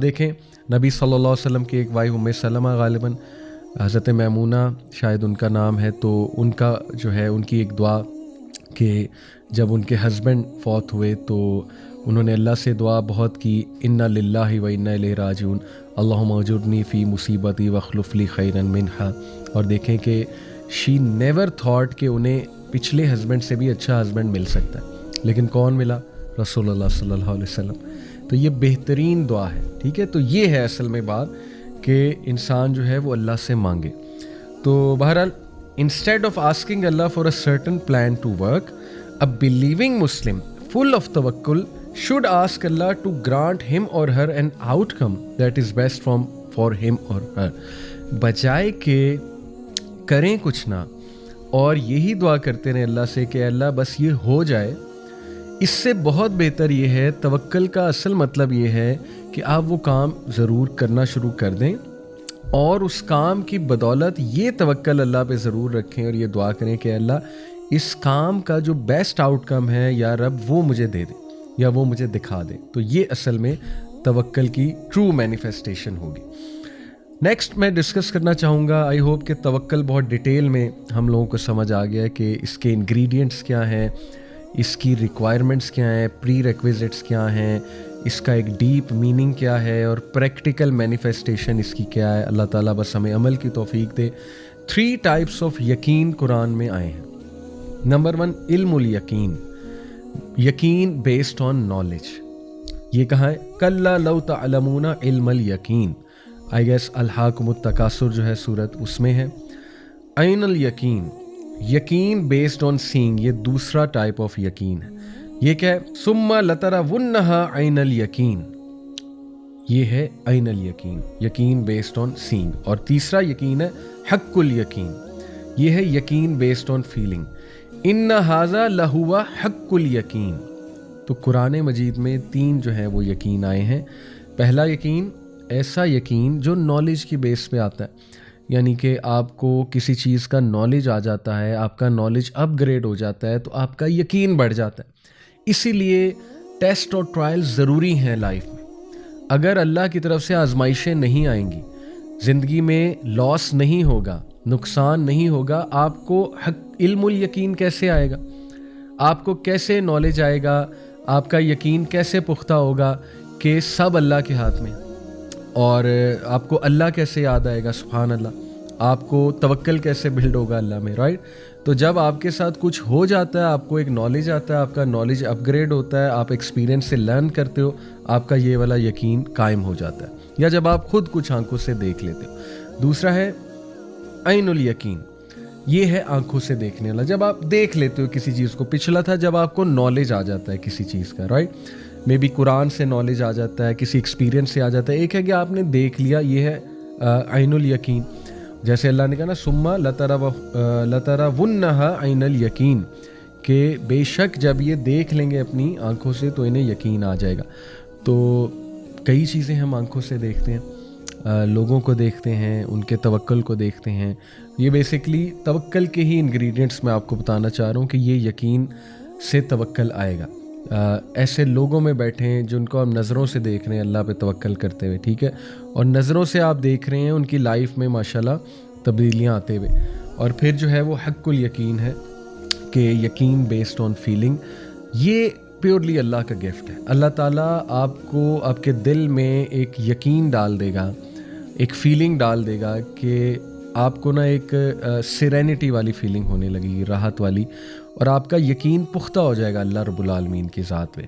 دیکھیں نبی صلی اللہ علیہ وسلم کی ایک وائف ام سلمہ غالباً حضرت میمونہ شاید ان کا نام ہے، تو ان کا جو ہے ان کی ایک دعا کہ جب ان کے ہسبینڈ فوت ہوئے تو انہوں نے اللہ سے دعا بہت کی، انا للہ و انا الیہ راجعون، اللہم اجرنی فی مصیبتی واخلف لی خیرا منہا۔ اور دیکھیں کہ شی نیور تھاٹ کہ انہیں پچھلے ہسبینڈ سے بھی اچھا ہسبینڈ مل سکتا ہے، لیکن کون ملا؟ رسول اللہ صلی اللہ علیہ وسلم۔ تو یہ بہترین دعا ہے، ٹھیک ہے۔ تو یہ ہے اصل میں بات کہ انسان جو ہے وہ اللہ سے مانگے۔ تو بہرحال instead of asking Allah for a certain plan to work, a believing Muslim full of توکل should ask Allah to grant him or her an outcome that is best for him or her، بجائے کہ کریں کچھ نہ اور یہی دعا کرتے رہیں اللہ سے کہ اللہ بس یہ ہو جائے، اس سے بہت بہتر یہ ہے۔ توکل کا اصل مطلب یہ ہے کہ آپ وہ کام ضرور کرنا شروع کر دیں اور اس کام کی بدولت یہ توکل اللہ پہ ضرور رکھیں اور یہ دعا کریں کہ اللہ اس کام کا جو بیسٹ آؤٹ کم ہے یا رب وہ مجھے دے دے یا وہ مجھے دکھا دے۔ تو یہ اصل میں توکل کی ٹرو مینیفیسٹیشن ہوگی۔ نیکسٹ میں ڈسکس کرنا چاہوں گا، آئی ہوپ کہ توکل بہت ڈیٹیل میں ہم لوگوں کو سمجھ آ گیا ہے کہ اس کے انگریڈینٹس کیا ہیں، اس کی ریکوائرمنٹس کیا ہیں، پری ریکویزٹس کیا ہیں، اس کا ایک ڈیپ میننگ کیا ہے اور پریکٹیکل مینیفیسٹیشن اس کی کیا ہے۔ اللہ تعالیٰ بس ہمیں عمل کی توفیق دے۔ 3 ٹائپس آف یقین قرآن میں آئے ہیں۔ نمبر 1 علم الیقین، یقین بیسڈ آن نالج۔ یہ کہاں ہے؟ کلا لو تعلمون علم الیقین، آئی گیس الہاکم التکاثر جو ہے سورت اس میں ہے۔ عین الیقین، یقین بیسڈ آن سینگ، یہ دوسرا ٹائپ آف یقین ہے۔ یہ کیا ہے؟ ثم لترونہا عین الیقین، یہ ہے عین الیقین، یقین بیسڈ آن سینگ۔ اور تیسرا یقین ہے حق الیقین، یہ ہے یقین بیسڈ آن فیلنگ۔ ان ھذا لہو حق الیقین۔ تو قرآن مجید میں 3 جو ہیں وہ یقین آئے ہیں۔ پہلا یقین ایسا یقین جو نالج کی بیس پہ آتا ہے، یعنی کہ آپ کو کسی چیز کا نالج آ جاتا ہے، آپ کا نالج اپ گریڈ ہو جاتا ہے تو آپ کا یقین بڑھ جاتا ہے۔ اسی لیے ٹیسٹ اور ٹرائل ضروری ہیں لائف میں۔ اگر اللہ کی طرف سے آزمائشیں نہیں آئیں گی، زندگی میں لاس نہیں ہوگا، نقصان نہیں ہوگا، آپ کو علم الیقین کیسے آئے گا؟ آپ کو کیسے نالج آئے گا؟ آپ کا یقین کیسے پختہ ہوگا کہ سب اللہ کے ہاتھ میں؟ اور آپ کو اللہ کیسے یاد آئے گا؟ سبحان اللہ۔ آپ کو توکل کیسے بلڈ ہوگا اللہ میں، رائٹ؟ تو جب آپ کے ساتھ کچھ ہو جاتا ہے، آپ کو ایک نالج آتا ہے، آپ کا نالج اپ گریڈ ہوتا ہے، آپ ایکسپیرینس سے لرن کرتے ہو، آپ کا یہ والا یقین قائم ہو جاتا ہے، یا جب آپ خود کچھ آنکھوں سے دیکھ لیتے ہو۔ دوسرا ہے عین الیقین، یہ ہے آنکھوں سے دیکھنے والا، جب آپ دیکھ لیتے ہو کسی چیز کو۔ پچھلا تھا جب آپ کو نالج آ جاتا ہے کسی چیز کا، رائٹ؟ مے بی قرآن سے نالج آ جاتا ہے، کسی ایکسپیرینس سے آ جاتا ہے۔ ایک ہے کہ آپ نے دیکھ لیا، یہ ہے عین الیقین۔ جیسے اللہ نے کہا نا ثم لترونہا عین الیقین، کہ بے شک جب یہ دیکھ لیں گے اپنی آنکھوں سے تو انہیں یقین آ جائے گا۔ تو کئی چیزیں ہم آنکھوں سے دیکھتے ہیں، لوگوں کو دیکھتے ہیں، ان کے توکل کو دیکھتے ہیں۔ یہ بیسکلی توکل کے ہی انگریڈینٹس میں آپ کو بتانا چاہ رہا ہوں کہ یہ یقین سے توکل آئے گا۔ ایسے لوگوں میں بیٹھے ہیں جن کو ہم نظروں سے دیکھ رہے ہیں اللہ پہ توکل کرتے ہوئے، ٹھیک ہے، اور نظروں سے آپ دیکھ رہے ہیں ان کی لائف میں ماشاءاللہ تبدیلیاں آتے ہوئے۔ اور پھر جو ہے وہ حق الیقین ہے کہ یقین بیسڈ آن فیلنگ، یہ پیورلی اللہ کا گفٹ ہے۔ اللہ تعالیٰ آپ کو آپ کے دل میں ایک یقین ڈال دے گا، ایک فیلنگ ڈال دے گا کہ آپ کو نا ایک سیرینٹی والی فیلنگ ہونے لگے گی، راحت والی، اور آپ کا یقین پختہ ہو جائے گا اللہ رب العالمین کی ذات پہ۔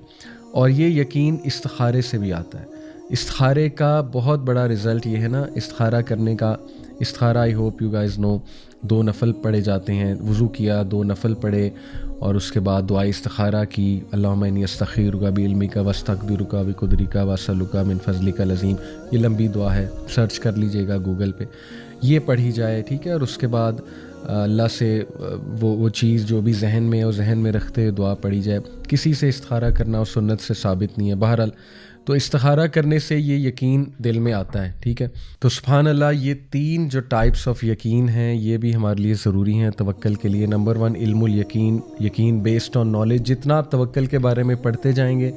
اور یہ یقین استخارے سے بھی آتا ہے۔ استخارے کا بہت بڑا رزلٹ یہ ہے نا، استخارہ کرنے کا۔ استخارہ آئی ہوپ یو گائز نو، 2 نفل پڑھے جاتے ہیں، وضو کیا، 2 نفل پڑھے اور اس کے بعد دعائے استخارہ کی، اللہم انی استخیرک بعلمک واستقدرک بقدرک واسألک من فضلک العظیم۔ یہ لمبی دعا ہے، سرچ کر لیجئے گا گوگل پہ، یہ پڑھی جائے، ٹھیک ہے۔ اور اس کے بعد اللہ سے وہ چیز جو بھی ذہن میں ہے وہ ذہن میں رکھتے ہوئے دعا پڑھی جائے۔ کسی سے استخارہ کرنا اور سنت سے ثابت نہیں ہے۔ بہرحال تو استخارہ کرنے سے یہ یقین دل میں آتا ہے. ٹھیک ہے, تو سبحان اللہ, یہ 3 جو ٹائپس آف یقین ہیں یہ بھی ہمارے لیے ضروری ہیں توکل کے لیے. نمبر 1 علم الیقین, یقین بیسڈ آن نالج. جتنا آپ توکل کے بارے میں پڑھتے جائیں گے,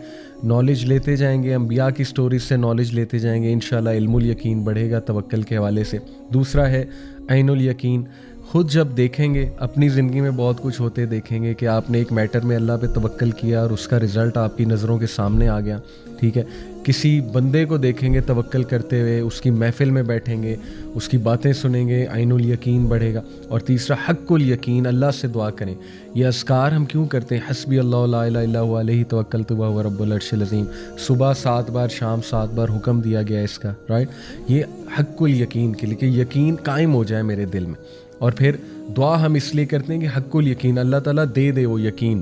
نالج لیتے جائیں گے, انبیاء کی سٹوریز سے نالج لیتے جائیں گے, انشاءاللہ علم الیقین بڑھے گا توکل کے حوالے سے. دوسرا ہے عین الیقین. خود جب دیکھیں گے اپنی زندگی میں بہت کچھ ہوتے دیکھیں گے کہ آپ نے ایک میٹر میں اللہ پہ توکل کیا اور اس کا رزلٹ آپ کی نظروں کے سامنے آ گیا. ٹھیک ہے, کسی بندے کو دیکھیں گے توکل کرتے ہوئے, اس کی محفل میں بیٹھیں گے, اس کی باتیں سنیں گے, عین الیقین بڑھے گا. اور تیسرا حق الیقین, اللہ سے دعا کریں. یہ اذکار ہم کیوں کرتے ہیں؟ حسبی اللہ لا الہ الا هو علیہ توکلت وہو رب العرش العظیم. صبح 7 بار, شام 7 بار حکم دیا گیا اس کا, رائٹ. یہ حق الیقین کے لیے کہ یقین قائم ہو جائے میرے دل میں. اور پھر دعا ہم اس لیے کرتے ہیں کہ حق الیقین, اللہ تعالیٰ دے وہ یقین,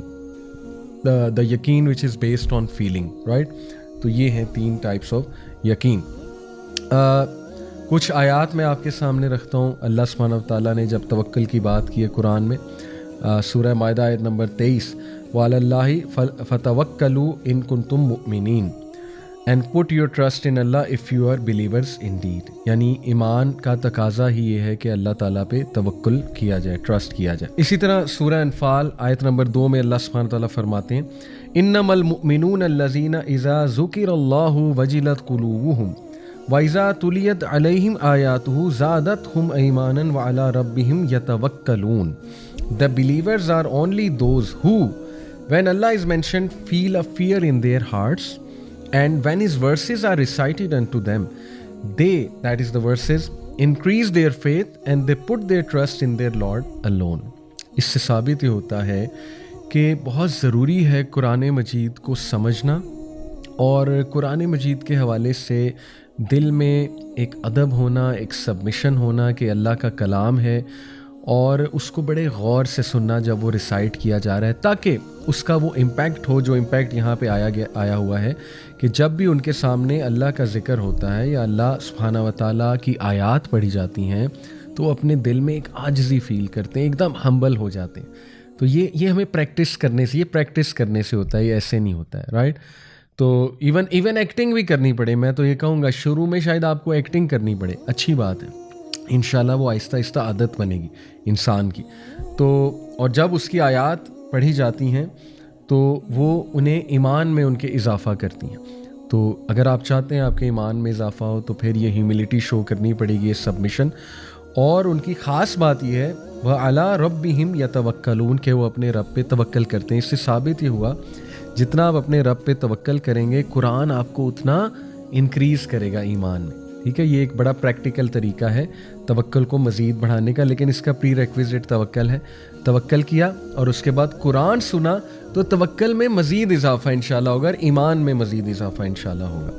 دا یقین وچ is based on feeling, right. تو یہ ہیں 3 ٹائپس آف یقین. کچھ آیات میں آپ کے سامنے رکھتا ہوں. اللہ سبحانہ وتعالیٰ نے جب توکل کی بات کی ہے قرآن میں, سورہ مائدہ آیت نمبر 23, وعلی اللہ فتوکلوا ان کنتم مؤمنین and put your trust in Allah if you are believers indeed. یعنی ایمان کا تقاضا ہی یہ ہے کہ اللہ تعالیٰ پہ توکل کیا جائے, ٹرسٹ کیا جائے. اسی طرح سورہ انفال آیت نمبر 2 میں اللہ سبحانہ تعالیٰ فرماتے ہیں انما المؤمنون الذین اذا ذکر اللہ وجلت قلوبہم وَإِذَا تُلِيَتْ عَلَيْهِمْ آيَاتُهُ زَادَتْهُمْ إِيمَانًا وَعَلَىٰ رَبِّهِمْ يَتَوَكَّلُونَ. The believers are only those who, when Allah is mentioned, feel a fear in their hearts, and when His verses are recited unto them, they, that is the verses, increase their faith and they put their trust in their Lord alone. اس سے ثابت یہ ہوتا ہے کہ بہت ضروری ہے قرآن مجید کو سمجھنا, اور قرآن مجید کے حوالے سے دل میں ایک ادب ہونا, ایک سبمیشن ہونا کہ اللہ کا کلام ہے, اور اس کو بڑے غور سے سننا جب وہ ریسائٹ کیا جا رہا ہے, تاکہ اس کا وہ امپیکٹ ہو جو امپیکٹ یہاں پہ آیا ہوا ہے کہ جب بھی ان کے سامنے اللہ کا ذکر ہوتا ہے یا اللہ سبحانہ وتعالیٰ کی آیات پڑھی جاتی ہیں تو اپنے دل میں ایک عاجزی فیل کرتے ہیں, ایک دم ہمبل ہو جاتے ہیں. تو یہ ہمیں پریکٹس کرنے سے ہوتا ہے, یہ ایسے نہیں ہوتا ہے, رائٹ. تو ایون ایکٹنگ بھی کرنی پڑے, میں تو یہ کہوں گا شروع میں شاید آپ کو ایکٹنگ کرنی پڑے, اچھی بات ہے, انشاءاللہ وہ آہستہ آہستہ عادت بنے گی انسان کی. تو اور جب اس کی آیات پڑھی جاتی ہیں تو وہ انہیں ایمان میں ان کے اضافہ کرتی ہیں. تو اگر آپ چاہتے ہیں آپ کے ایمان میں اضافہ ہو تو پھر یہ ہیوملٹی شو کرنی پڑے گی, یہ سبمیشن. اور ان کی خاص بات یہ ہے وَعَلَىٰ رَبِّهِمْ يَتَوَكَّلُونَ کہ وہ اپنے رب پہ توکل کرتے ہیں. اس سے ثابت یہ ہوا جتنا آپ اپنے رب پہ توکل کریں گے قرآن آپ کو اتنا انکریز کرے گا ایمان میں. ٹھیک ہے, یہ ایک بڑا پریکٹیکل طریقہ ہے توکل کو مزید بڑھانے کا, لیکن اس کا پری ریکویزٹ توکل ہے. توکل کیا اور اس کے بعد قرآن سنا تو توکل میں مزید اضافہ انشاءاللہ ہوگا, اور ایمان میں مزید اضافہ انشاءاللہ ہوگا.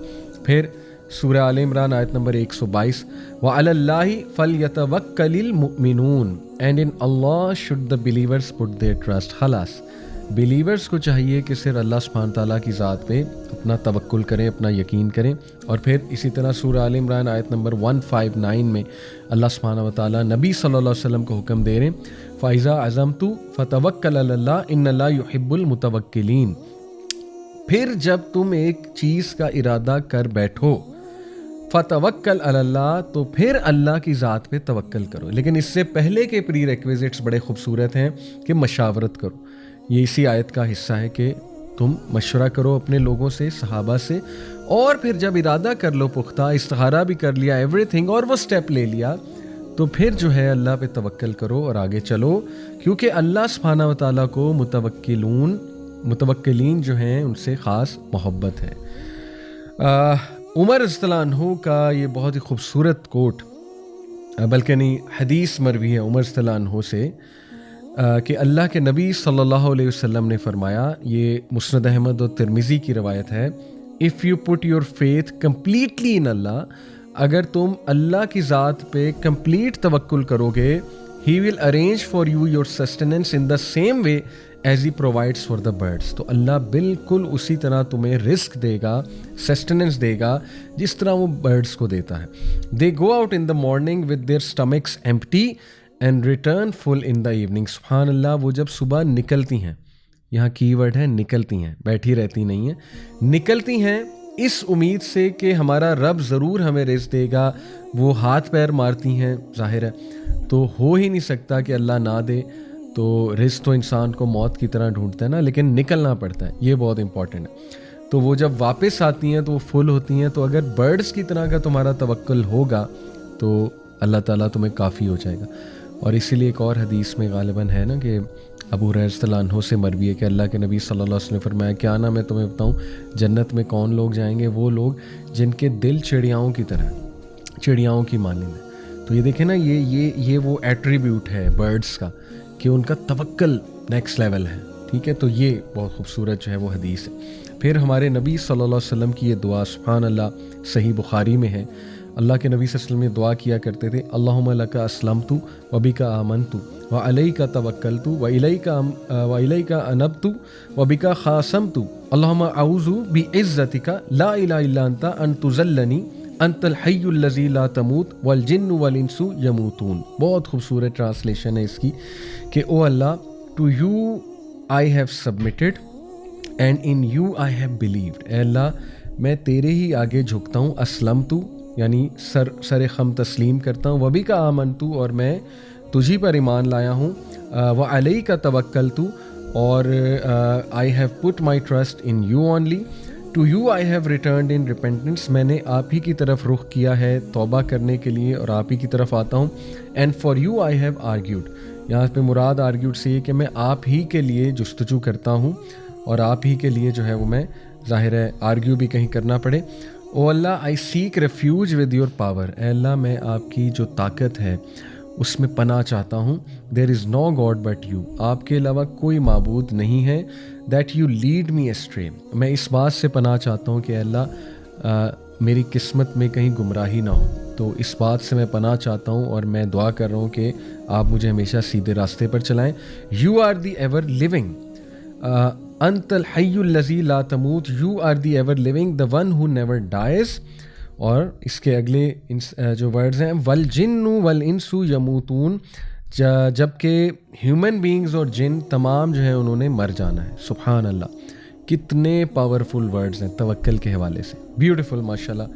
پھر سورہ آل عمران آیت نمبر 122 وَعَلَى اللَّهِ فَلْيَتَوَكَّلِ الْمُؤْمِنُونَ and in Allah should the believers put their trust. خلاص بلیورز کو چاہیے کہ صرف اللہ سبحانہ تعالیٰ کی ذات پہ اپنا توکل کریں, اپنا یقین کریں. اور پھر اسی طرح سورہ آل عمران آیت نمبر 159 میں اللہ سبحانہ وتعالیٰ نبی صلی اللہ علیہ وسلم کو حکم دے رہے ہیں فَإِذَا عَزَمْتُ فَتَوَكَّلْ عَلَى اللَّهِ إِنَّ اللَّهَ يُحِبُّ الْمُتَوَكِّلِينَ. پھر جب تم ایک چیز کا ارادہ کر بیٹھو فَتَوَكَّلْ عَلَى اللَّهِ تو پھر اللہ کی ذات پہ توکل کرو. لیکن اس سے پہلے کے پری ریکویزٹس بڑے خوبصورت ہیں کہ مشاورت کرو. یہ اسی آیت کا حصہ ہے کہ تم مشورہ کرو اپنے لوگوں سے, صحابہ سے, اور پھر جب ارادہ کر لو پختہ, استخارہ بھی کر لیا, ایوری تھنگ, اور وہ سٹیپ لے لیا, تو پھر جو ہے اللہ پہ توکل کرو اور آگے چلو, کیونکہ اللہ سبحانہ وتعالیٰ کو متوکلین جو ہیں ان سے خاص محبت ہے. عمر رضی اللہ عنہ کا یہ بہت ہی خوبصورت کوٹ, بلکہ نہیں حدیث مروی ہے عمر رضی اللہ عنہ سے کہ اللہ کے نبی صلی اللہ علیہ وسلم نے فرمایا, یہ مسند احمد اور ترمذی کی روایت ہے, if you put your faith completely in Allah, اگر تم اللہ کی ذات پہ کمپلیٹ توکل کرو گے, he will arrange for you your sustenance in the same way as he provides for the birds. تو اللہ بالکل اسی طرح تمہیں رزق دے گا, سسٹیننس دے گا جس طرح وہ برڈس کو دیتا ہے. They go out in the morning with their stomachs empty and return full in the evening. سبحان اللہ, وہ جب صبح نکلتی ہیں, یہاں کی ورڈ ہے نکلتی ہیں, بیٹھی رہتی نہیں ہیں, نکلتی ہیں اس امید سے کہ ہمارا رب ضرور ہمیں رزق دے گا. وہ ہاتھ پیر مارتی ہیں ظاہر ہے, تو ہو ہی نہیں سکتا کہ اللہ نہ دے. تو رزق تو انسان کو موت کی طرح ڈھونڈتا ہے نا, لیکن نکلنا پڑتا ہے, یہ بہت امپورٹنٹ ہے. تو وہ جب واپس آتی ہیں تو وہ فل ہوتی ہیں. تو اگر برڈز کی طرح کا تمہارا توکل ہوگا تو اللہ تعالیٰ تمہیں کافی ہو جائے گا. اور اسی لیے ایک اور حدیث میں غالباً ہے نا کہ ابو ہریرہ رضی اللہ عنہ سے مروی ہے کہ اللہ کے نبی صلی اللہ علیہ وسلم نے فرمایا, کیا نا میں تمہیں بتاؤں جنت میں کون لوگ جائیں گے؟ وہ لوگ جن کے دل چڑیاؤں کی طرح, چڑیاؤں کی مانند ہے. تو یہ دیکھیں نا, یہ وہ ایٹریبیوٹ ہے برڈز کا کہ ان کا توکل نیکسٹ لیول ہے. ٹھیک ہے, تو یہ بہت خوبصورت جو ہے وہ حدیث ہے. پھر ہمارے نبی صلی اللہ علیہ وسلم کی یہ دعا سبحان اللہ صحیح بخاری میں ہے. اللہ کے نبی صلی اللہ علیہ وسلم یہ دعا کیا کرتے تھے, اللہم لک اسلمت وبک آمنت وعلیک توکلت وإلیک انبت وبک خاصمت اللہم اعوذ بعزتک لا الہ الا انت ان تذلنی انت الحی الذی لا تموت والجن والانس یموتون. بہت خوبصورت ٹرانسلیشن ہے اس کی کہ او Allah, to you I have submitted and in you I have believed. اے اللہ میں تیرے ہی آگے جھکتا ہوں, اسلمت یعنی سر خم تسلیم کرتا ہوں, وبی کا آمنت اور میں تجھی پر ایمان لایا ہوں, وعلیک توکلت اور I have put my trust in you only, to you I have returned in repentance میں نے آپ ہی کی طرف رخ کیا ہے توبہ کرنے کے لیے اور آپ ہی کی طرف آتا ہوں, and for you I have argued. یہاں پہ مراد آرگیوڈ سے یہ کہ میں آپ ہی کے لیے جستجو کرتا ہوں اور آپ ہی کے لیے جو ہے وہ میں ظاہر ہے آرگیو بھی کہیں کرنا پڑے. او اللہ آئی سیک ریفیوج ود یور پاور. اے اللہ میں آپ کی جو طاقت ہے اس میں پناہ چاہتا ہوں. دیر از نو گاڈ بٹ یو, آپ کے علاوہ کوئی معبود نہیں ہے. That you lead me straight, میں اس بات سے پناہ چاہتا ہوں کہ اے اللہ میری قسمت میں کہیں گمراہی نہ ہو. تو اس بات سے میں پناہ چاہتا ہوں اور میں دعا کر رہا ہوں کہ آپ مجھے ہمیشہ سیدھے راستے پر چلائیں. You are the ever living, انت الحی الذی لا تموت, you are the ever living, the one who never dies. اور اس کے اگلے جو ورڈز ہیں والجن والانس یموتون, جب کہ ہیومن بینگز اور جن تمام جو ہیں انہوں نے مر جانا ہے. سبحان اللہ, کتنے پاورفل ورڈز ہیں توکل کے حوالے سے. بیوٹیفل ماشاء اللہ.